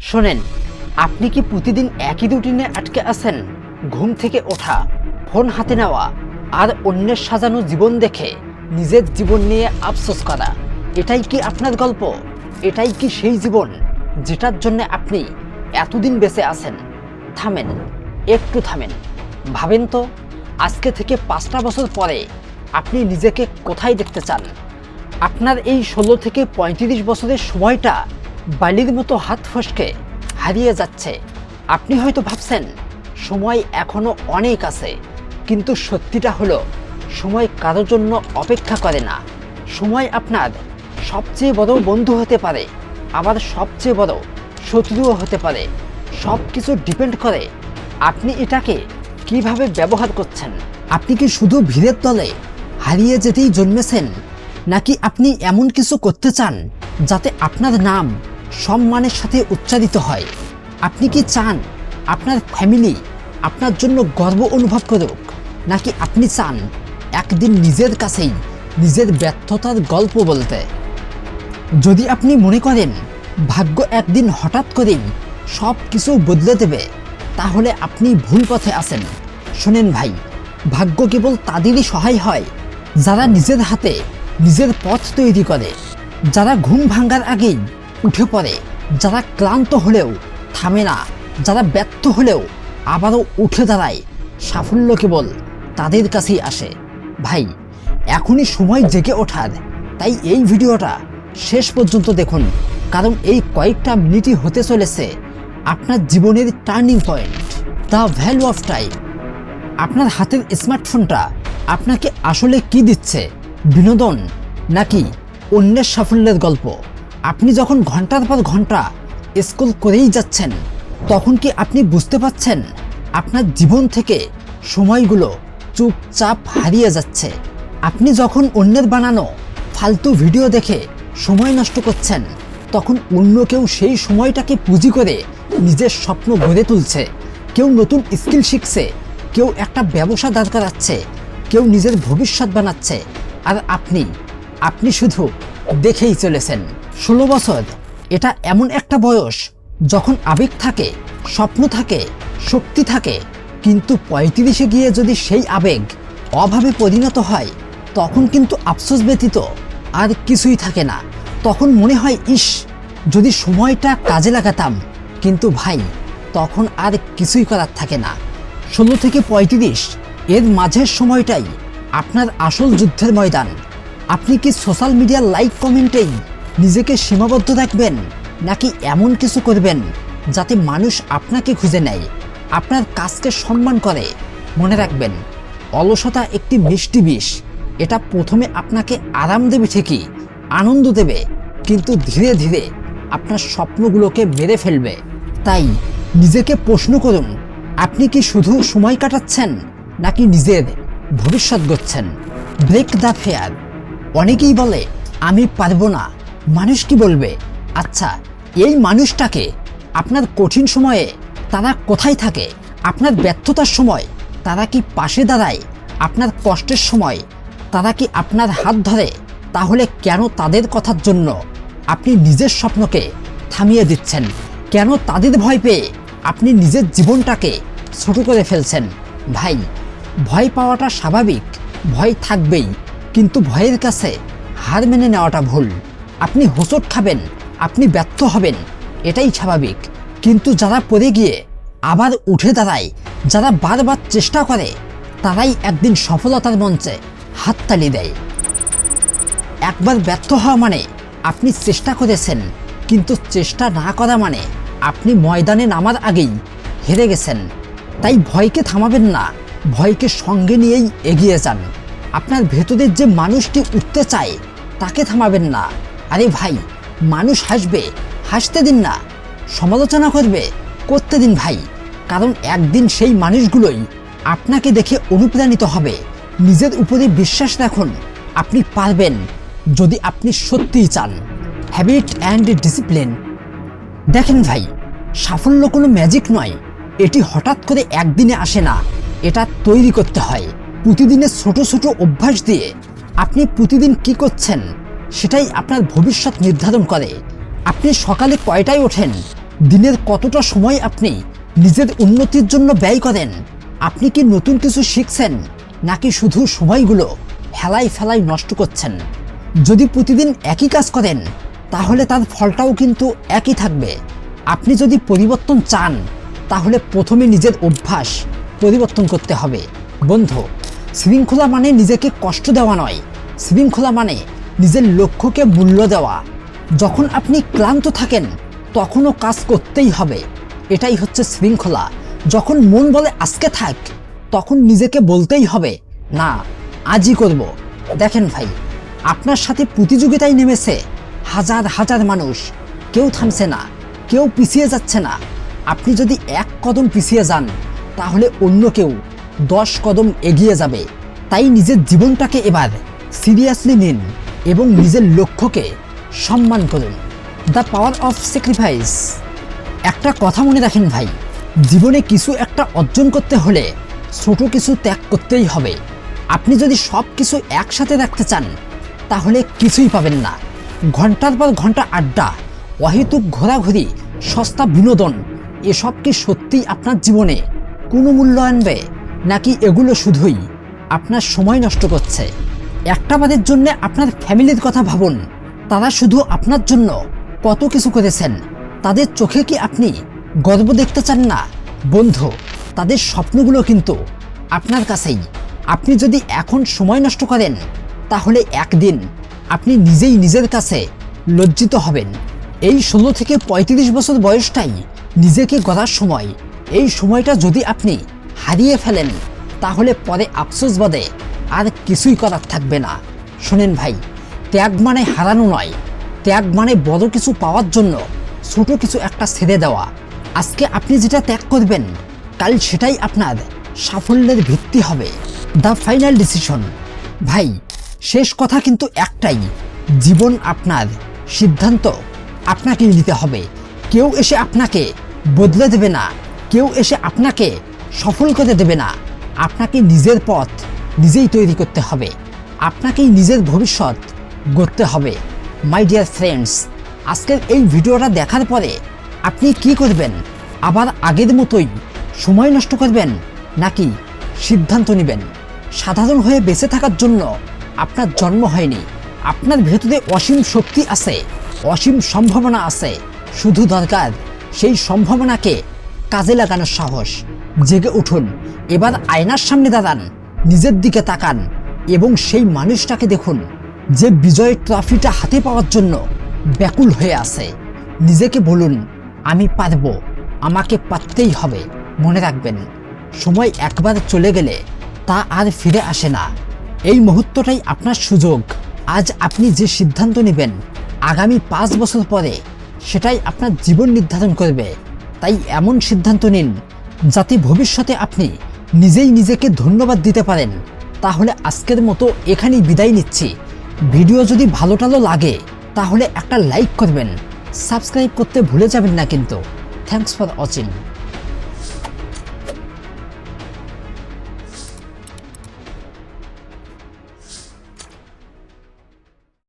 শোনেন, আপনি কি প্রতিদিন একই রুটিনে আটকে আছেন? ঘুম থেকে ওঠা, ফোন হাতে নেওয়া আর অন্যের সাজানো জীবন দেখে নিজের জীবন নিয়ে আফসোস করা, এটাই কি আপনার গল্প? এটাই কি সেই জীবন যেটার জন্য আপনি এতদিন বেঁচে আছেন? থামেন, একটু থামেন, ভাবেন তো আজকে থেকে 5টা বছর পরে আপনি নিজেকে কোথায় দেখতে চান? আপনার এই 16 থেকে 35 বছরের সময়টা বালির মতো হাত ফসকে হারিয়ে যাচ্ছে। আপনি হয়তো ভাবছেন সময় এখনো অনেক আছে, কিন্তু সত্যিটা হলো সময় কারোর জন্য অপেক্ষা করে না। সময় আপনার সবচেয়ে বড় বন্ধু হতে পারে, আবার সবচেয়ে বড় শত্রুও হতে পারে। সব কিছু ডিপেন্ড করে আপনি এটাকে কিভাবে ব্যবহার করছেন। আপনি কি শুধু ভিড়ের তলে হারিয়ে যেতেই জন্মেছেন, নাকি আপনি এমন কিছু করতে চান যাতে আপনার নাম সম্মানের সাথে উচ্চারিত হয়? আপনি কি চান আপনার ফ্যামিলি আপনার জন্য গর্ব অনুভব করুক, নাকি আপনি চান একদিন নিজের কাছেই নিজের ব্যর্থতার গল্প বলতে? যদি আপনি মনে করেন ভাগ্য একদিন হঠাৎ করেই সব কিছু বদলে দেবে, তাহলে আপনি ভুল পথে আছেন। শোনেন ভাই, ভাগ্য কেবল তাদেরই সহায় হয় যারা নিজের হাতে নিজের পথ তৈরি করে, যারা ঘুম ভাঙার আগেই উঠে পড়ে, যারা ক্লান্ত হলেও থামে না, যারা ব্যর্থ হলেও আবারও উঠে দাঁড়ায়। সাফল্য কেবল তাদের কাছেই আসে। ভাই, এখনই সময় জেগে ওঠার। তাই এই ভিডিওটা শেষ পর্যন্ত দেখুন, কারণ এই কয়েকটা মিনিটই হতে চলেছে আপনার জীবনের turning point. The value of time. আপনার হাতের স্মার্টফোনটা আপনাকে আসলে কি দিচ্ছে? বিনোদন নাকি অন্যের সাফল্যের গল্প? আপনি যখন ঘন্টার পর ঘন্টা স্ক্রল করেই যাচ্ছেন, তখন কি আপনি বুঝতে পারছেন আপনার জীবন থেকে সময়গুলো চুপচাপ হারিয়ে যাচ্ছে? আপনি যখন অন্যের বানানো ফালতু ভিডিও দেখে সময় নষ্ট করছেন, তখন অন্য কেউ সেই সময়টাকে পুঁজি করে নিজের স্বপ্ন গড়ে তুলছে। কেউ নতুন স্কিল শিখছে, কেউ একটা ব্যবসা দাঁড় করাচ্ছে, কেউ নিজের ভবিষ্যৎ বানাচ্ছে, আর আপনি শুধু দেখেই চলেছেন। 16 বছর এটা এমন একটা বয়স যখন আবেগ থাকে, স্বপ্ন থাকে, শক্তি থাকে, কিন্তু 35-এ গিয়ে যদি সেই আবেগ অভাবে পরিণত হয়, তখন কিন্তু আফসোস ব্যতীত আর কিছুই থাকে না। তখন মনে হয়, ইস, যদি সময়টা কাজে লাগাতাম। কিন্তু ভাই, তখন আর কিছুই করার থাকে না। 16 থেকে 35 এর মাঝের সময়টাই আপনার আসল যুদ্ধের ময়দান। আপনি কি সোশ্যাল মিডিয়ার লাইক কমেন্টেই নিজেকে সীমাবদ্ধ রাখবেন, নাকি এমন কিছু করবেন যাতে মানুষ আপনাকে খুঁজে নেয়, আপনার কাজকে সম্মান করে? মনে রাখবেন, অলসতা একটি মিষ্টি বিষ। এটা প্রথমে আপনাকে আরাম দেবে, ঠিকই আনন্দ দেবে, কিন্তু ধীরে ধীরে আপনার স্বপ্নগুলোকে মেরে ফেলবে। তাই নিজেকে প্রশ্ন করুন, আপনি কি শুধু সময় কাটাচ্ছেন, নাকি নিজের ভবিষ্যৎ গড়ছেন? Break the fair. অনেকেই বলে, আমি পারবো না, মানুষ কি বলবে? আচ্ছা, এই মানুষটাকে আপনার কঠিন সময়ে তারা কোথায় থাকে? আপনার ব্যর্থতার সময় তারা কি পাশে দাঁড়ায়? আপনার কষ্টের সময় তারা কি আপনার হাত ধরে? তাহলে কেন তাদের কথার জন্য আপনি নিজের স্বপ্নকে থামিয়ে দিচ্ছেন? কেন তাদের ভয় পেয়ে আপনি নিজের জীবনটাকে ছোট করে ফেলছেন? ভাই, ভয় পাওয়াটা স্বাভাবিক, ভয় থাকবেই, কিন্তু ভয়ের কাছে হার মেনে নেওয়াটা ভুল। আপনি হোঁচট খাবেন, আপনি ব্যর্থ হবেন, এটাই স্বাভাবিক, কিন্তু যারা পড়ে গিয়ে আবার উঠে দাঁড়ায়, যারা বারবার চেষ্টা করে, তারাই একদিন সফলতার মঞ্চে হাততালি দেয়। একবার ব্যর্থ হওয়া মানে আপনি চেষ্টা করেছেন, কিন্তু চেষ্টা না করা মানে আপনি ময়দানে নামার আগেই হেরে গেছেন। তাই ভয়কে থামাবেন না, ভয়কে সঙ্গে নিয়েই এগিয়ে যান। আপনার ভেতরের যে মানুষটি উঠতে চায়, তাকে থামাবেন না। আরে ভাই, মানুষ হাসবে, হাসতে দিন না। সমালোচনা করতে দিন ভাই, কারণ একদিন সেই মানুষগুলোই আপনাকে দেখে অনুপ্রাণিত হবে। নিজের উপরে বিশ্বাস রাখুন, আপনি পারবেন, যদি আপনি সত্যিই চান। Habit and discipline. দেখেন ভাই, সাফল্য কোনো ম্যাজিক নয়, এটি হঠাৎ করে একদিনে আসে না, এটা তৈরি করতে হয়। প্রতিদিনের ছোট ছোট অভ্যাস দিয়ে। আপনি প্রতিদিন কি করছেন সেটাই আপনার ভবিষ্যৎ নির্ধারণ করে। আপনি সকালে কয়টায় ওঠেন, দিনের কতটা সময় আপনি নিজের উন্নতির জন্য ব্যয় করেন? আপনি কি নতুন কিছু শিখছেন, নাকি শুধু সময়গুলো হেলায় ফেলায় নষ্ট করছেন? যদি প্রতিদিন একই কাজ করেন, তাহলে তার ফলটাও কিন্তু একই থাকবে। আপনি যদি পরিবর্তন চান, তাহলে প্রথমে নিজের অভ্যাস পরিবর্তন করতে হবে। বন্ধু, শৃঙ্খলা মানে নিজেকে কষ্ট দেওয়া নয়, শৃঙ্খলা মানে নিজের লক্ষ্যকে মূল্য দেওয়া। যখন আপনি ক্লান্ত থাকেন, তখনও কাজ করতেই হবে, এটাই হচ্ছে শৃঙ্খলা। যখন মন বলে আজকে থাক, তখন নিজেকে বলতেই হবে না, আজই করব। দেখেন ভাই, আপনার সাথে প্রতিযোগিতায় নেমেছে হাজার হাজার মানুষ, কেউ থামছে না, কেউ পিছিয়ে যাচ্ছে না। আপনি যদি এক কদম পিছিয়ে যান, তাহলে অন্য কেউ 10 কদম এগিয়ে যাবে। তাই নিজের জীবনটাকে এবার সিরিয়াসলি নিন এবং নিজের লক্ষ্যকে সম্মান করুন। The power of sacrifice. একটা কথা মনে রাখেন ভাই, জীবনে কিছু একটা অর্জন করতে হলে ছোট কিছু ত্যাগ করতেই হবে। আপনি যদি সব কিছু একসাথে রাখতে চান, তাহলে কিছুই পাবেন না। ঘন্টার পর ঘন্টা আড্ডা, অহেতুক ঘোরাঘুরি, সস্তা বিনোদন, এসব কি সত্যিই আপনার জীবনে কোনো মূল্য আনবে, নাকি এগুলো শুধুই আপনার সময় নষ্ট করছে? একটা বারের জন্য আপনার ফ্যামিলির কথা ভাবুন। তারা শুধু আপনার জন্য কত কিছু করেছেন, তাদের চোখে কি আপনি গর্ব দেখতে চান না? বন্ধু, তাদের স্বপ্নগুলো কিন্তু আপনার কাছেই। আপনি যদি এখন সময় নষ্ট করেন, তাহলে একদিন আপনি নিজেই নিজের কাছে লজ্জিত হবেন। এই 16 থেকে 35 বছর বয়সটাই নিজেকে গড়ার সময়। এই সময়টা যদি আপনি হারিয়ে ফেলেন, তাহলে পরে আফসোস বাদে আর কিছুই করার থাকবে না। শোনেন ভাই, ত্যাগ মানে হারানো নয়, ত্যাগ মানে বড় কিছু পাওয়ার জন্য ছোট কিছু একটা ছেড়ে দেওয়া। আজকে আপনি যেটা ত্যাগ করবেন, কাল সেটাই আপনার সাফল্যের ভিত্তি হবে। The final decision. ভাই, শেষ কথা কিন্তু একটাই, জীবন আপনার, সিদ্ধান্ত আপনাকেই নিতে হবে। কেউ এসে আপনাকে বদলে দেবে না, কেউ এসে আপনাকে সফল করে দেবে না। আপনাকে নিজের পথ নিজেই তৈরি করতে হবে, আপনাকেই নিজের ভবিষ্যৎ গড়তে হবে। মাই ডিয়ার ফ্রেন্ডস, আজকের এই ভিডিওটা দেখার পরে আপনি কি করবেন? আবার আগের মতোই সময় নষ্ট করবেন, নাকি সিদ্ধান্ত নেবেন? সাধারণ হয়ে বেঁচে থাকার জন্য আপনার জন্ম হয়নি। আপনার ভেতরে অসীম শক্তি আছে, অসীম সম্ভাবনা আছে। শুধু দরকার সেই সম্ভাবনাকে কাজে লাগানোর সাহস। জেগে উঠুন, এবার আয়নার সামনে দাঁড়ান, নিজের দিকে তাকান এবং সেই মানুষটাকে দেখুন যে বিজয়ের ট্রফিটা হাতে পাওয়ার জন্য ব্যাকুল হয়ে আছে। নিজেকে বলুন, আমি পারবো, আমাকে পারতেই হবে। মনে রাখবেন, সময় একবার চলে গেলে তা আর ফিরে আসে না। এই মুহূর্তটাই আপনার সুযোগ। আজ আপনি যে সিদ্ধান্ত নেবেন, আগামী 5 বছর পরে সেটাই আপনার জীবন নির্ধারণ করবে। তাই এমন সিদ্ধান্ত নিন যাতে ভবিষ্যতে আপনি নিজেই নিজেকে ধন্যবাদ দিতে পারেন। তাহলে আজকের মতো এখানেই বিদায় নিচ্ছি। ভিডিও যদি ভালো লাগে, তাহলে একটা লাইক করবেন, সাবস্ক্রাইব করতে ভুলে যাবেন না কিন্তু। Thanks for watching.